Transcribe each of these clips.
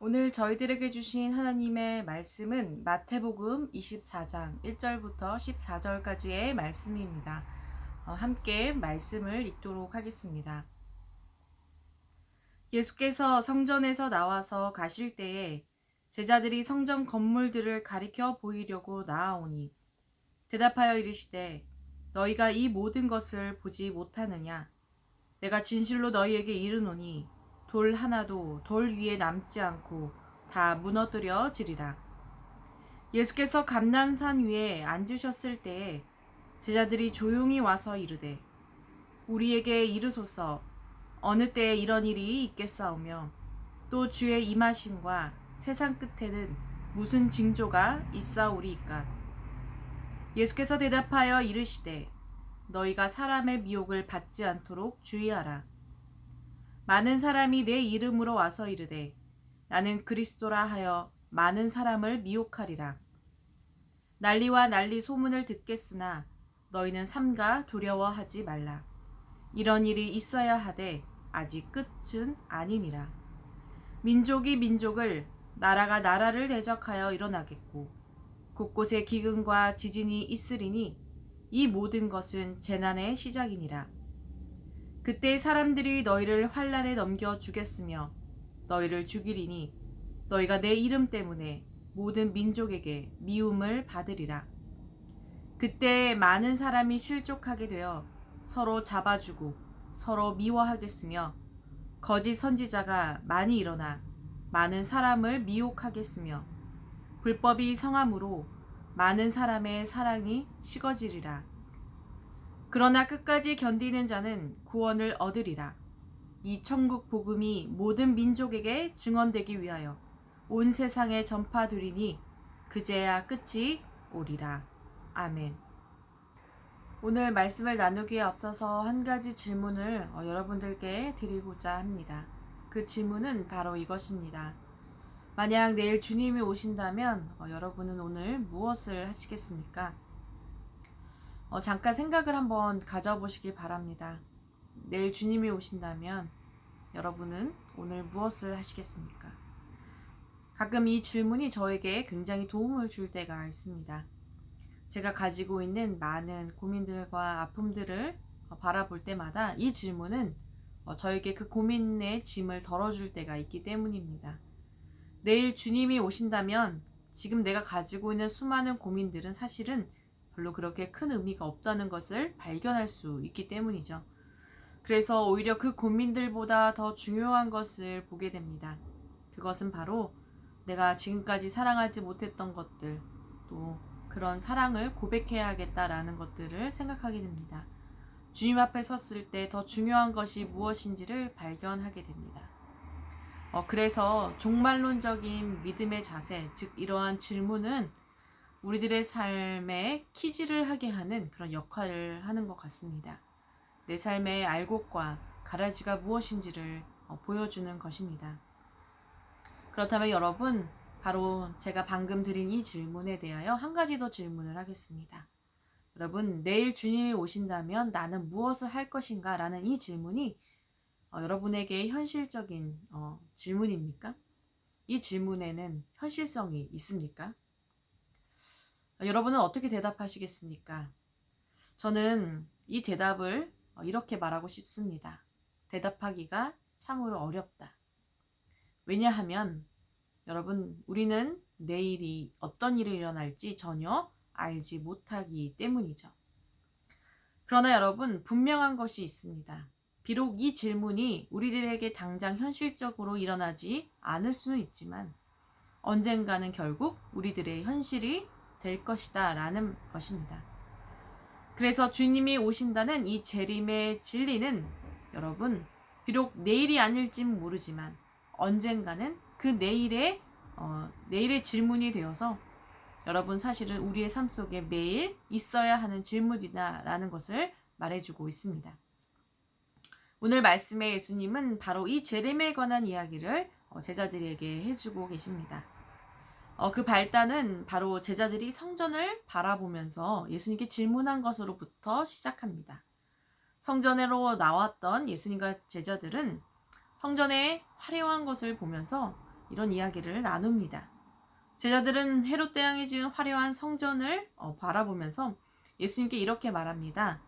오늘 저희들에게 주신 하나님의 말씀은 마태복음 24장 1절부터 14절까지의 말씀입니다. 함께 말씀을 읽도록 하겠습니다. 예수께서 성전에서 나와서 가실 때에 제자들이 성전 건물들을 가리켜 보이려고 나아오니 대답하여 이르시되 너희가 이 모든 것을 보지 못하느냐? 내가 진실로 너희에게 이르노니 돌 하나도 돌 위에 남지 않고 다 무너뜨려지리라. 예수께서 감람산 위에 앉으셨을 때에 제자들이 조용히 와서 이르되 우리에게 이르소서 어느 때에 이런 일이 있겠사오며 또 주의 임하심과 세상 끝에는 무슨 징조가 있사오리이까. 예수께서 대답하여 이르시되 너희가 사람의 미혹을 받지 않도록 주의하라. 많은 사람이 내 이름으로 와서 이르되 나는 그리스도라 하여 많은 사람을 미혹하리라. 난리와 난리 소문을 듣겠으나 너희는 삼가 두려워하지 말라. 이런 일이 있어야 하되 아직 끝은 아니니라. 민족이 민족을 나라가 나라를 대적하여 일어나겠고 곳곳에 기근과 지진이 있으리니 이 모든 것은 재난의 시작이니라. 그때 사람들이 너희를 환난에 넘겨 주겠으며 너희를 죽이리니 너희가 내 이름 때문에 모든 민족에게 미움을 받으리라. 그때 많은 사람이 실족하게 되어 서로 잡아주고 서로 미워하겠으며 거짓 선지자가 많이 일어나 많은 사람을 미혹하겠으며 불법이 성함으로 많은 사람의 사랑이 식어지리라. 그러나 끝까지 견디는 자는 구원을 얻으리라. 이 천국 복음이 모든 민족에게 증언되기 위하여 온 세상에 전파되리니 그제야 끝이 오리라. 아멘. 오늘 말씀을 나누기에 앞서서 한 가지 질문을 여러분들께 드리고자 합니다. 그 질문은 바로 이것입니다. 만약 내일 주님이 오신다면 여러분은 오늘 무엇을 하시겠습니까? 잠깐 생각을 한번 가져보시기 바랍니다. 내일 주님이 오신다면 여러분은 오늘 무엇을 하시겠습니까? 가끔 이 질문이 저에게 굉장히 도움을 줄 때가 있습니다. 제가 가지고 있는 많은 고민들과 아픔들을 바라볼 때마다 이 질문은 저에게 그 고민의 짐을 덜어줄 때가 있기 때문입니다. 내일 주님이 오신다면 지금 내가 가지고 있는 수많은 고민들은 사실은 별로 그렇게 큰 의미가 없다는 것을 발견할 수 있기 때문이죠. 그래서 오히려 그 고민들보다 더 중요한 것을 보게 됩니다. 그것은 바로 내가 지금까지 사랑하지 못했던 것들, 또 그런 사랑을 고백해야겠다라는 것들을 생각하게 됩니다. 주님 앞에 섰을 때 더 중요한 것이 무엇인지를 발견하게 됩니다. 그래서 종말론적인 믿음의 자세, 즉 이러한 질문은 우리들의 삶에 키질을 하게 하는 그런 역할을 하는 것 같습니다. 내 삶의 알곡과 가라지가 무엇인지를 보여주는 것입니다. 그렇다면 여러분, 바로 제가 방금 드린 이 질문에 대하여 한 가지 더 질문을 하겠습니다. 여러분, 내일 주님이 오신다면 나는 무엇을 할 것인가? 라는 이 질문이 여러분에게 현실적인 질문입니까? 이 질문에는 현실성이 있습니까? 여러분은 어떻게 대답하시겠습니까? 저는 이 대답을 이렇게 말하고 싶습니다. 대답하기가 참으로 어렵다. 왜냐하면 여러분, 우리는 내일이 어떤 일이 일어날지 전혀 알지 못하기 때문이죠. 그러나 여러분, 분명한 것이 있습니다. 비록 이 질문이 우리들에게 당장 현실적으로 일어나지 않을 수는 있지만 언젠가는 결국 우리들의 현실이 될 것이다 라는 것입니다. 그래서 주님이 오신다는 이 재림의 진리는 여러분, 비록 내일이 아닐진 모르지만 언젠가는 그 내일의 질문이 되어서 여러분 사실은 우리의 삶 속에 매일 있어야 하는 질문이다라는 것을 말해주고 있습니다. 오늘 말씀의 예수님은 바로 이 재림에 관한 이야기를 제자들에게 해주고 계십니다. 그 발단은 바로 제자들이 성전을 바라보면서 예수님께 질문한 것으로부터 시작합니다. 성전으로 나왔던 예수님과 제자들은 성전의 화려한 것을 보면서 이런 이야기를 나눕니다. 제자들은 헤롯 대왕이 지은 화려한 성전을 바라보면서 예수님께 이렇게 말합니다.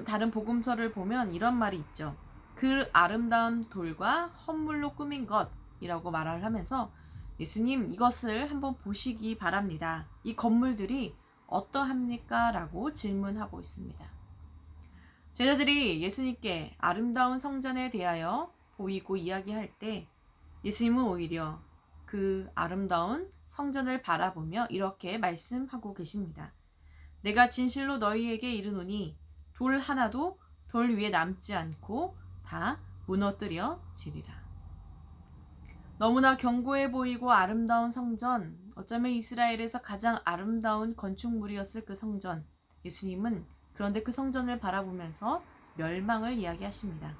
다른 복음서를 보면 이런 말이 있죠. 그 아름다운 돌과 헌물로 꾸민 것이라고 말을 하면서 예수님 이것을 한번 보시기 바랍니다. 이 건물들이 어떠합니까? 라고 질문하고 있습니다. 제자들이 예수님께 아름다운 성전에 대하여 보이고 이야기할 때 예수님은 오히려 그 아름다운 성전을 바라보며 이렇게 말씀하고 계십니다. 내가 진실로 너희에게 이르노니 돌 하나도 돌 위에 남지 않고 다 무너뜨려지리라. 너무나 견고해 보이고 아름다운 성전, 어쩌면 이스라엘에서 가장 아름다운 건축물이었을 그 성전. 예수님은 그런데 그 성전을 바라보면서 멸망을 이야기하십니다.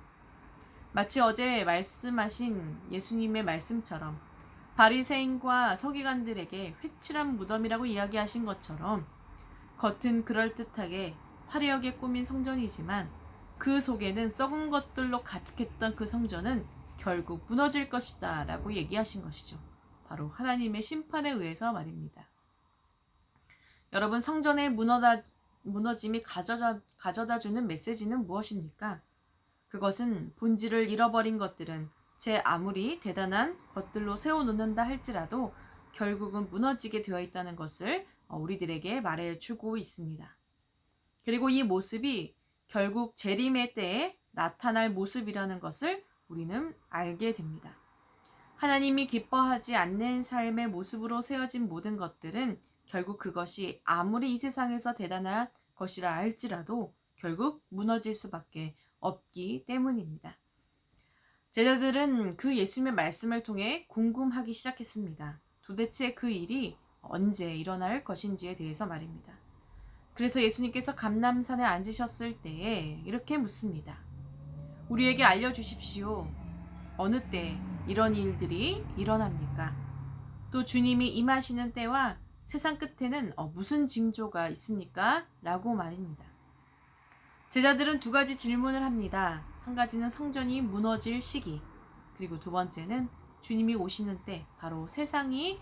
마치 어제 말씀하신 예수님의 말씀처럼 바리새인과 서기관들에게 회칠한 무덤이라고 이야기하신 것처럼 겉은 그럴듯하게 화려하게 꾸민 성전이지만 그 속에는 썩은 것들로 가득했던 그 성전은 결국 무너질 것이다 라고 얘기하신 것이죠. 바로 하나님의 심판에 의해서 말입니다. 여러분, 성전의 무너짐이 가져다주는 메시지는 무엇입니까? 그것은 본질을 잃어버린 것들은 제 아무리 대단한 것들로 세워놓는다 할지라도 결국은 무너지게 되어 있다는 것을 우리들에게 말해주고 있습니다. 그리고 이 모습이 결국 재림의 때에 나타날 모습이라는 것을 우리는 알게 됩니다. 하나님이 기뻐하지 않는 삶의 모습으로 세워진 모든 것들은 결국 그것이 아무리 이 세상에서 대단한 것이라 할지라도 결국 무너질 수밖에 없기 때문입니다. 제자들은 그 예수님의 말씀을 통해 궁금하기 시작했습니다. 도대체 그 일이 언제 일어날 것인지에 대해서 말입니다. 그래서 예수님께서 감람산에 앉으셨을 때에 이렇게 묻습니다. 우리에게 알려주십시오. 어느 때 이런 일들이 일어납니까? 또 주님이 임하시는 때와 세상 끝에는 무슨 징조가 있습니까? 라고 말입니다. 제자들은 두 가지 질문을 합니다. 한 가지는 성전이 무너질 시기, 그리고 두 번째는 주님이 오시는 때, 바로 세상의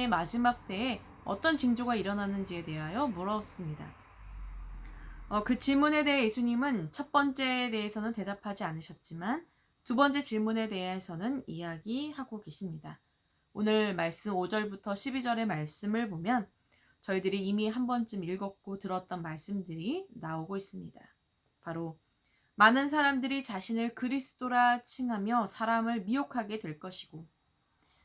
마지막 때에 어떤 징조가 일어나는지에 대하여 물었습니다. 그 질문에 대해 예수님은 첫 번째에 대해서는 대답하지 않으셨지만 두 번째 질문에 대해서는 이야기하고 계십니다. 오늘 말씀 5절부터 12절의 말씀을 보면 저희들이 이미 한 번쯤 읽었고 들었던 말씀들이 나오고 있습니다. 바로 많은 사람들이 자신을 그리스도라 칭하며 사람을 미혹하게 될 것이고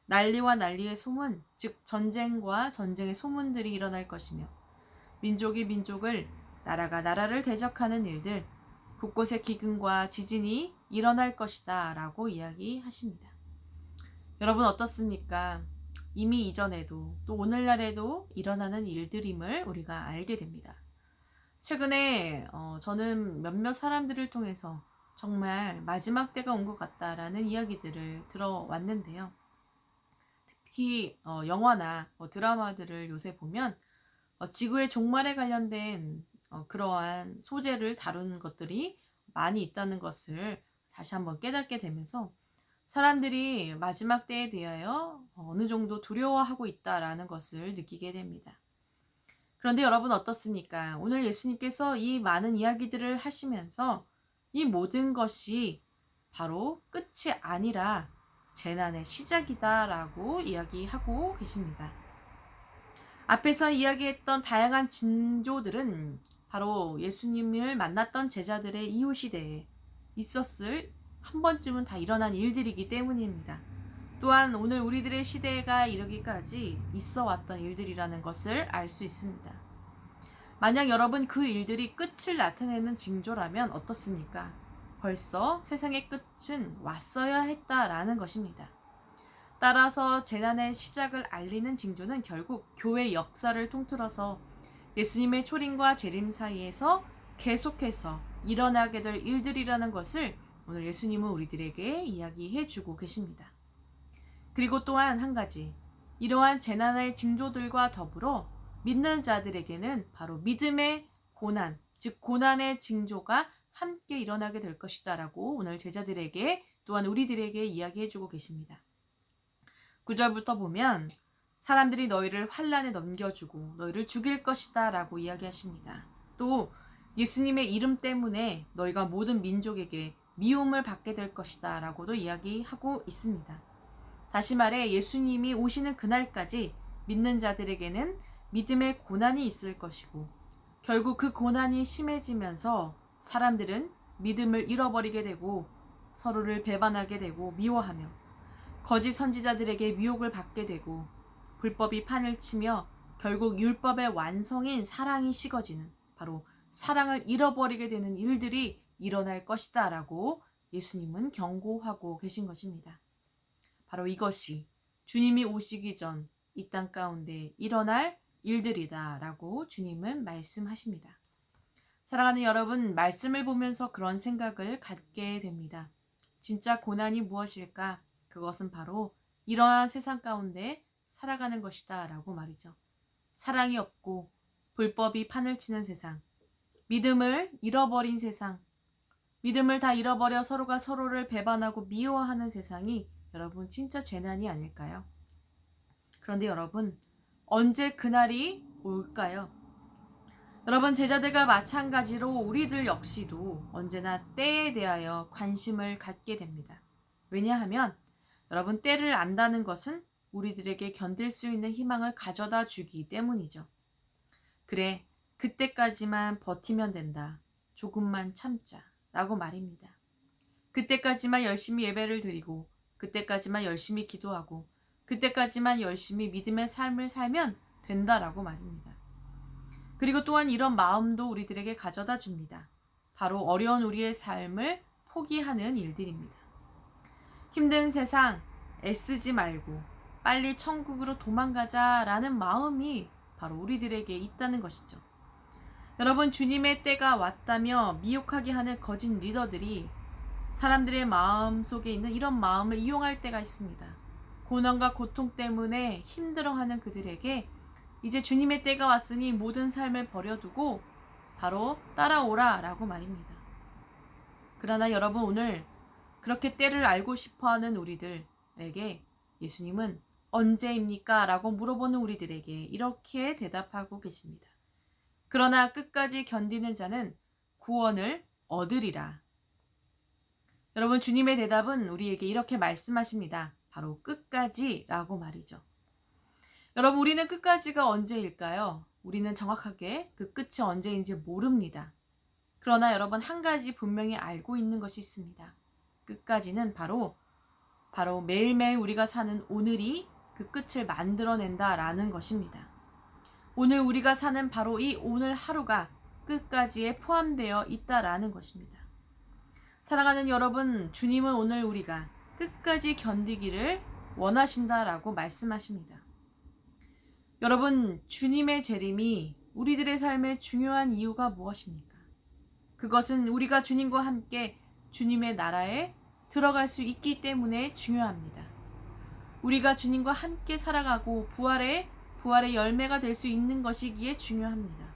난리와 난리의 소문, 즉 전쟁과 전쟁의 소문들이 일어날 것이며 민족이 민족을, 나라가 나라를 대적하는 일들, 곳곳에 기근과 지진이 일어날 것이다 라고 이야기하십니다. 여러분 어떻습니까? 이미 이전에도 또 오늘날에도 일어나는 일들임을 우리가 알게 됩니다. 최근에 저는 몇몇 사람들을 통해서 정말 마지막 때가 온 것 같다라는 이야기들을 들어왔는데요. 특히 영화나 드라마들을 요새 보면 지구의 종말에 관련된 그러한 소재를 다룬 것들이 많이 있다는 것을 다시 한번 깨닫게 되면서 사람들이 마지막 때에 대하여 어느 정도 두려워하고 있다라는 것을 느끼게 됩니다. 그런데 여러분 어떻습니까? 오늘 예수님께서 이 많은 이야기들을 하시면서 이 모든 것이 바로 끝이 아니라 재난의 시작이다라고 이야기하고 계십니다. 앞에서 이야기했던 다양한 징조들은 바로 예수님을 만났던 제자들의 이후 시대에 있었을 한 번쯤은 다 일어난 일들이기 때문입니다. 또한 오늘 우리들의 시대가 이르기까지 있어 왔던 일들이라는 것을 알 수 있습니다. 만약 여러분 그 일들이 끝을 나타내는 징조라면 어떻습니까? 벌써 세상의 끝은 왔어야 했다라는 것입니다. 따라서 재난의 시작을 알리는 징조는 결국 교회 역사를 통틀어서 예수님의 초림과 재림 사이에서 계속해서 일어나게 될 일들이라는 것을 오늘 예수님은 우리들에게 이야기해 주고 계십니다. 그리고 또한 한 가지, 이러한 재난의 징조들과 더불어 믿는 자들에게는 바로 믿음의 고난, 즉 고난의 징조가 함께 일어나게 될 것이다 라고 오늘 제자들에게 또한 우리들에게 이야기해 주고 계십니다. 9절부터 보면 사람들이 너희를 환란에 넘겨주고 너희를 죽일 것이다 라고 이야기하십니다. 또 예수님의 이름 때문에 너희가 모든 민족에게 미움을 받게 될 것이다 라고도 이야기하고 있습니다. 다시 말해 예수님이 오시는 그날까지 믿는 자들에게는 믿음의 고난이 있을 것이고 결국 그 고난이 심해지면서 사람들은 믿음을 잃어버리게 되고 서로를 배반하게 되고 미워하며 거짓 선지자들에게 미혹을 받게 되고 불법이 판을 치며 결국 율법의 완성인 사랑이 식어지는 바로 사랑을 잃어버리게 되는 일들이 일어날 것이다 라고 예수님은 경고하고 계신 것입니다. 바로 이것이 주님이 오시기 전 이 땅 가운데 일어날 일들이다 라고 주님은 말씀하십니다. 사랑하는 여러분, 말씀을 보면서 그런 생각을 갖게 됩니다. 진짜 고난이 무엇일까? 그것은 바로 이러한 세상 가운데 살아가는 것이다 라고 말이죠. 사랑이 없고 불법이 판을 치는 세상, 믿음을 잃어버린 세상, 믿음을 다 잃어버려 서로가 서로를 배반하고 미워하는 세상이 여러분 진짜 재난이 아닐까요? 그런데 여러분, 언제 그날이 올까요? 여러분, 제자들과 마찬가지로 우리들 역시도 언제나 때에 대하여 관심을 갖게 됩니다. 왜냐하면 여러분, 때를 안다는 것은 우리들에게 견딜 수 있는 희망을 가져다 주기 때문이죠. 그래, 그때까지만 버티면 된다. 조금만 참자. 라고 말입니다. 그때까지만 열심히 예배를 드리고 그때까지만 열심히 기도하고 그때까지만 열심히 믿음의 삶을 살면 된다라고 말입니다. 그리고 또한 이런 마음도 우리들에게 가져다 줍니다. 바로 어려운 우리의 삶을 포기하는 일들입니다. 힘든 세상 애쓰지 말고 빨리 천국으로 도망가자라는 마음이 바로 우리들에게 있다는 것이죠. 여러분, 주님의 때가 왔다며 미혹하게 하는 거짓 리더들이 사람들의 마음 속에 있는 이런 마음을 이용할 때가 있습니다. 고난과 고통 때문에 힘들어하는 그들에게 이제 주님의 때가 왔으니 모든 삶을 버려두고 바로 따라오라 라고 말입니다. 그러나 여러분, 오늘 그렇게 때를 알고 싶어하는 우리들에게 예수님은 언제입니까? 라고 물어보는 우리들에게 이렇게 대답하고 계십니다. 그러나 끝까지 견디는 자는 구원을 얻으리라. 여러분, 주님의 대답은 우리에게 이렇게 말씀하십니다. 바로 끝까지라고 말이죠. 여러분, 우리는 끝까지가 언제일까요? 우리는 정확하게 그 끝이 언제인지 모릅니다. 그러나 여러분, 한 가지 분명히 알고 있는 것이 있습니다. 끝까지는 바로 매일매일 우리가 사는 오늘이 그 끝을 만들어낸다라는 것입니다. 오늘 우리가 사는 바로 이 오늘 하루가 끝까지에 포함되어 있다라는 것입니다. 사랑하는 여러분, 주님은 오늘 우리가 끝까지 견디기를 원하신다라고 말씀하십니다. 여러분, 주님의 재림이 우리들의 삶에 중요한 이유가 무엇입니까? 그것은 우리가 주님과 함께 주님의 나라에 들어갈 수 있기 때문에 중요합니다. 우리가 주님과 함께 살아가고 부활의 열매가 될 수 있는 것이기에 중요합니다.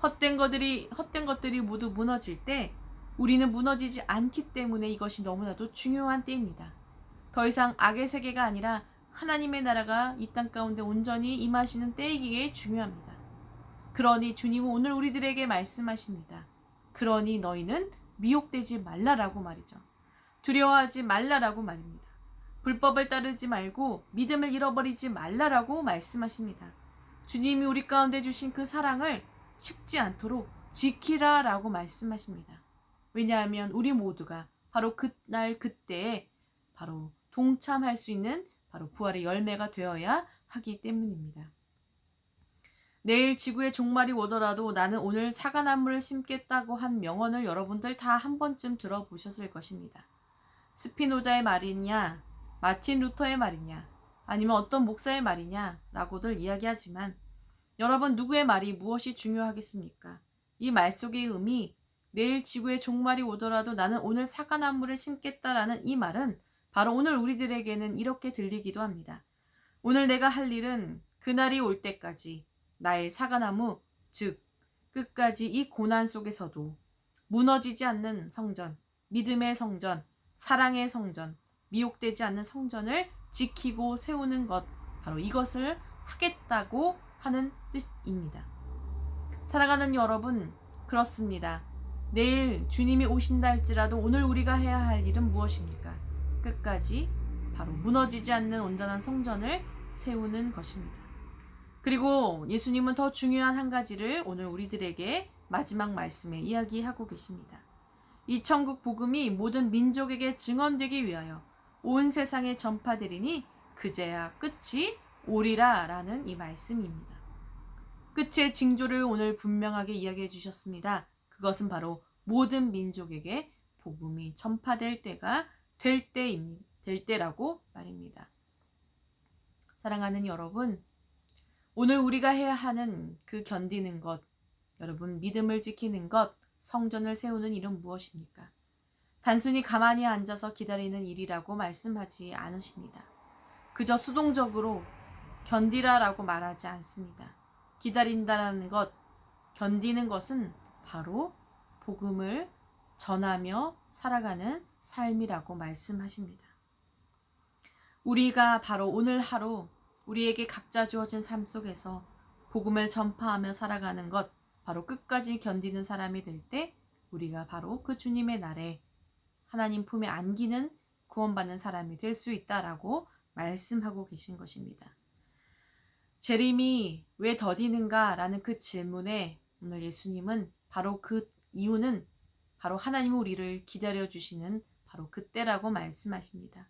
헛된 것들이 모두 무너질 때 우리는 무너지지 않기 때문에 이것이 너무나도 중요한 때입니다. 더 이상 악의 세계가 아니라 하나님의 나라가 이 땅 가운데 온전히 임하시는 때이기에 중요합니다. 그러니 주님은 오늘 우리들에게 말씀하십니다. 그러니 너희는 미혹되지 말라라고 말이죠. 두려워하지 말라라고 말입니다. 불법을 따르지 말고 믿음을 잃어버리지 말라라고 말씀하십니다. 주님이 우리 가운데 주신 그 사랑을 식지 않도록 지키라라고 말씀하십니다. 왜냐하면 우리 모두가 바로 그날 그때에 바로 동참할 수 있는 바로 부활의 열매가 되어야 하기 때문입니다. 내일 지구에 종말이 오더라도 나는 오늘 사과나무를 심겠다고 한 명언을 여러분들 다 한 번쯤 들어보셨을 것입니다. 스피노자의 말이냐, 마틴 루터의 말이냐, 아니면 어떤 목사의 말이냐 라고들 이야기하지만 여러분, 누구의 말이 무엇이 중요하겠습니까? 이 말 속의 의미, 내일 지구에 종말이 오더라도 나는 오늘 사과나무를 심겠다라는 이 말은 바로 오늘 우리들에게는 이렇게 들리기도 합니다. 오늘 내가 할 일은 그날이 올 때까지 나의 사과나무, 즉 끝까지 이 고난 속에서도 무너지지 않는 성전, 믿음의 성전, 사랑의 성전, 미혹되지 않는 성전을 지키고 세우는 것, 바로 이것을 하겠다고 하는 뜻입니다. 사랑하는 여러분, 그렇습니다. 내일 주님이 오신다 할지라도 오늘 우리가 해야 할 일은 무엇입니까? 끝까지 바로 무너지지 않는 온전한 성전을 세우는 것입니다. 그리고 예수님은 더 중요한 한 가지를 오늘 우리들에게 마지막 말씀에 이야기하고 계십니다. 이 천국 복음이 모든 민족에게 증언되기 위하여 온 세상에 전파되리니 그제야 끝이 오리라 라는 이 말씀입니다. 끝의 징조를 오늘 분명하게 이야기해 주셨습니다. 그것은 바로 모든 민족에게 복음이 전파될 때가 될 때라고 말입니다. 사랑하는 여러분, 오늘 우리가 해야 하는 그 견디는 것, 여러분 믿음을 지키는 것, 성전을 세우는 일은 무엇입니까? 단순히 가만히 앉아서 기다리는 일이라고 말씀하지 않으십니다. 그저 수동적으로 견디라라고 말하지 않습니다. 기다린다라는 것, 견디는 것은 바로 복음을 전하며 살아가는 삶이라고 말씀하십니다. 우리가 바로 오늘 하루 우리에게 각자 주어진 삶 속에서 복음을 전파하며 살아가는 것, 바로 끝까지 견디는 사람이 될 때 우리가 바로 그 주님의 날에 하나님 품에 안기는 구원받는 사람이 될 수 있다라고 말씀하고 계신 것입니다. 재림이 왜 더디는가 라는 그 질문에 오늘 예수님은 바로 그 이유는 바로 하나님 우리를 기다려주시는 바로 그때라고 말씀하십니다.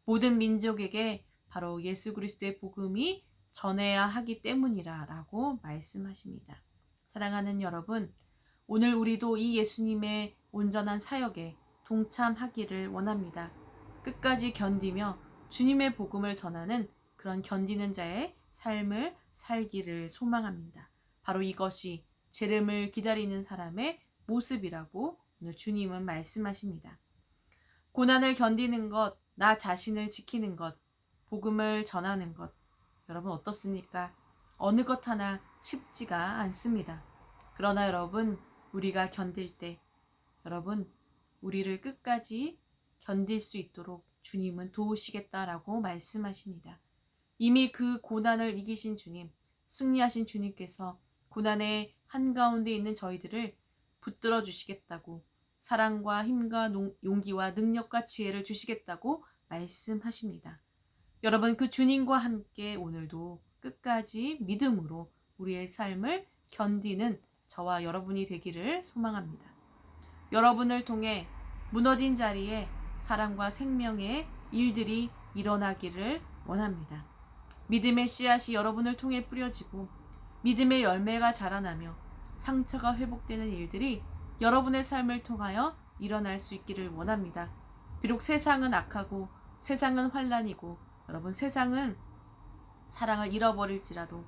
모든 민족에게 바로 예수 그리스도의 복음이 전해야 하기 때문이라고 말씀하십니다. 사랑하는 여러분, 오늘 우리도 이 예수님의 온전한 사역에 동참하기를 원합니다. 끝까지 견디며 주님의 복음을 전하는 그런 견디는 자의 삶을 살기를 소망합니다. 바로 이것이 재림을 기다리는 사람의 모습이라고 오늘 주님은 말씀하십니다. 고난을 견디는 것, 나 자신을 지키는 것, 복음을 전하는 것, 여러분 어떻습니까? 어느 것 하나 쉽지가 않습니다. 그러나 여러분, 우리가 견딜 때 여러분, 우리를 끝까지 견딜 수 있도록 주님은 도우시겠다라고 말씀하십니다. 이미 그 고난을 이기신 주님, 승리하신 주님께서 고난의 한가운데 있는 저희들을 붙들어 주시겠다고, 사랑과 힘과 용기와 능력과 지혜를 주시겠다고 말씀하십니다. 여러분, 그 주님과 함께 오늘도 끝까지 믿음으로 우리의 삶을 견디는 저와 여러분이 되기를 소망합니다. 여러분을 통해 무너진 자리에 사랑과 생명의 일들이 일어나기를 원합니다. 믿음의 씨앗이 여러분을 통해 뿌려지고 믿음의 열매가 자라나며 상처가 회복되는 일들이 여러분의 삶을 통하여 일어날 수 있기를 원합니다. 비록 세상은 악하고 세상은 환란이고 여러분 세상은 사랑을 잃어버릴지라도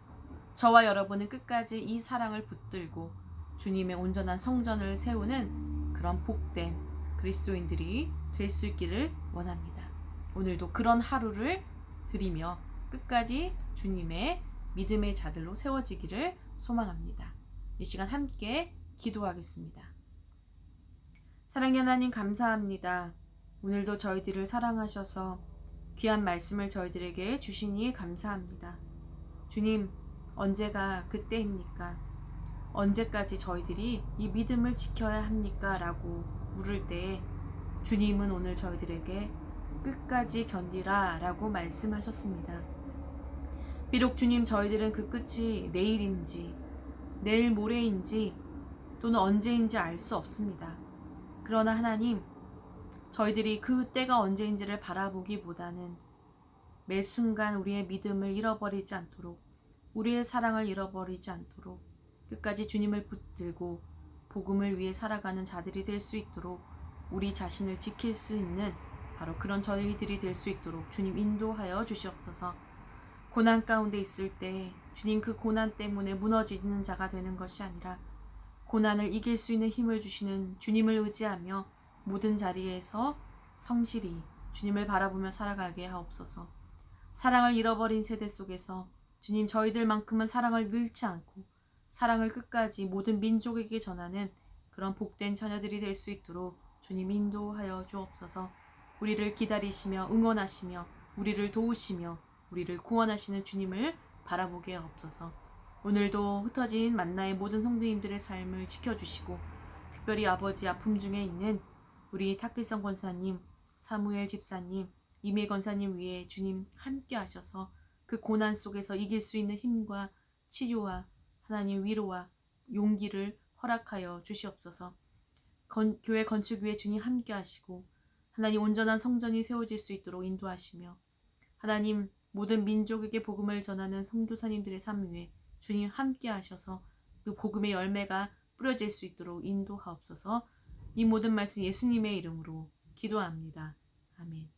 저와 여러분은 끝까지 이 사랑을 붙들고 주님의 온전한 성전을 세우는 그런 복된 그리스도인들이 될 수 있기를 원합니다. 오늘도 그런 하루를 드리며 끝까지 주님의 믿음의 자들로 세워지기를 소망합니다. 이 시간 함께 기도하겠습니다. 사랑의 하나님 감사합니다. 오늘도 저희들을 사랑하셔서 귀한 말씀을 저희들에게 주시니 감사합니다. 주님, 언제가 그때입니까? 언제까지 저희들이 이 믿음을 지켜야 합니까? 라고 물을 때에 주님은 오늘 저희들에게 끝까지 견디라 라고 말씀하셨습니다. 비록 주님 저희들은 그 끝이 내일인지 내일 모레인지 또는 언제인지 알 수 없습니다. 그러나 하나님, 저희들이 그 때가 언제인지를 바라보기보다는 매 순간 우리의 믿음을 잃어버리지 않도록, 우리의 사랑을 잃어버리지 않도록 끝까지 주님을 붙들고 복음을 위해 살아가는 자들이 될 수 있도록 우리 자신을 지킬 수 있는 바로 그런 저희들이 될 수 있도록 주님 인도하여 주시옵소서. 고난 가운데 있을 때 주님 그 고난 때문에 무너지는 자가 되는 것이 아니라 고난을 이길 수 있는 힘을 주시는 주님을 의지하며 모든 자리에서 성실히 주님을 바라보며 살아가게 하옵소서. 사랑을 잃어버린 세대 속에서 주님 저희들만큼은 사랑을 잃지 않고 사랑을 끝까지 모든 민족에게 전하는 그런 복된 자녀들이 될 수 있도록 주님 인도하여 주옵소서. 우리를 기다리시며 응원하시며 우리를 도우시며 우리를 구원하시는 주님을 바라보게 하옵소서. 오늘도 흩어진 만나의 모든 성도님들의 삶을 지켜주시고 특별히 아버지 아픔 중에 있는 우리 탁길성 권사님, 사무엘 집사님, 이메 권사님 위에 주님 함께 하셔서 그 고난 속에서 이길 수 있는 힘과 치료와 하나님 위로와 용기를 허락하여 주시옵소서. 교회 건축 위에 주님 함께 하시고 하나님 온전한 성전이 세워질 수 있도록 인도하시며 하나님 모든 민족에게 복음을 전하는 선교사님들의 삶 위에 주님 함께 하셔서 그 복음의 열매가 뿌려질 수 있도록 인도하옵소서. 이 모든 말씀 예수님의 이름으로 기도합니다. 아멘.